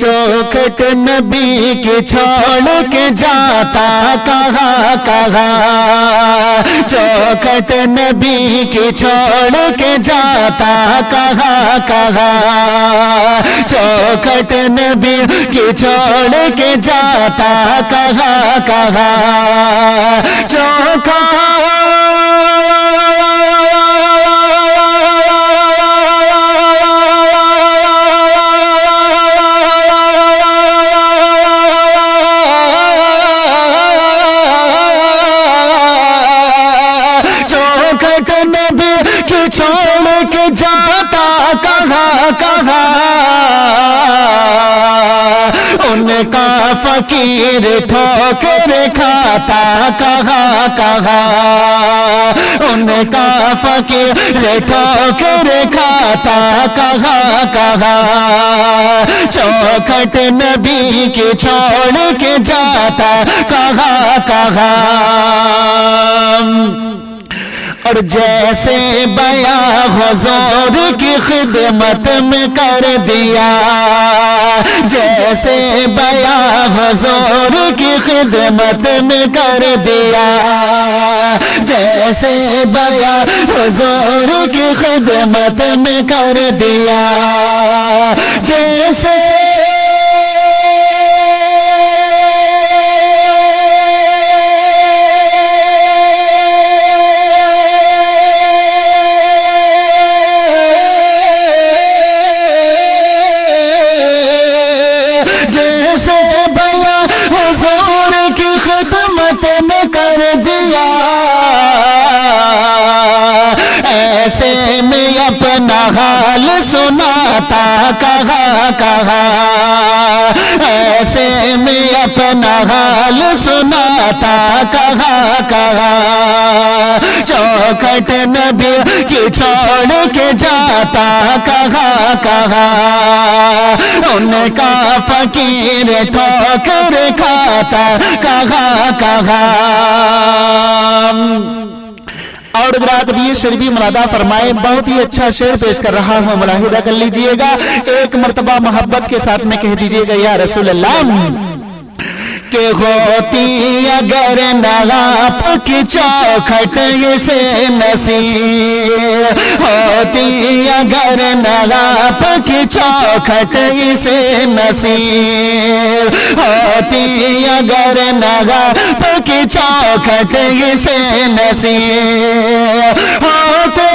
चौखट नबी की छोड़ के जाता कहाँ कहाँ, चौखट नबी की छोड़ के जाता कहाँ कहाँ, चौखट नबी की छोड़ के जाता कहाँ कहाँ, चौखट नबी की छोड़ के जाता कहाँ कहाँ, उनका फकीर ठोकर खाता कहाँ कहाँ, उनका फकीर ठोकर खाता कहाँ कहाँ, चौखट नबी की छोड़ के जाता कहाँ कहाँ। और जैसे बया हुजूर की खिदमत में कर दिया, जैसे बया हुजूर की खिदमत में कर दिया, जैसे बया हुजूर की खिदमत में कर दिया, जैसे ऐसे में अपना हाल सुनाता कहाँ कहाँ, ऐसे में अपना हाल सुनाता कहाँ कहाँ, चौखट नबी की छोड़ के जाता कहाँ कहाँ, उनका फकीर ठोकर खाता कहाँ कहाँ। और रात भी शरीफी मुलादा फरमाए, बहुत ही अच्छा शेर पेश कर रहा हूँ, मुलाहिदा कर लीजिएगा। एक मर्तबा मोहब्बत के साथ में कह दीजिएगा, या रसूल अल्लाह के होती अगर नगाप की चौखट से नसीब, होती अगर नगाप की चौखट से नसीब, होती अगर नगाप की चौखट से नसीब, होते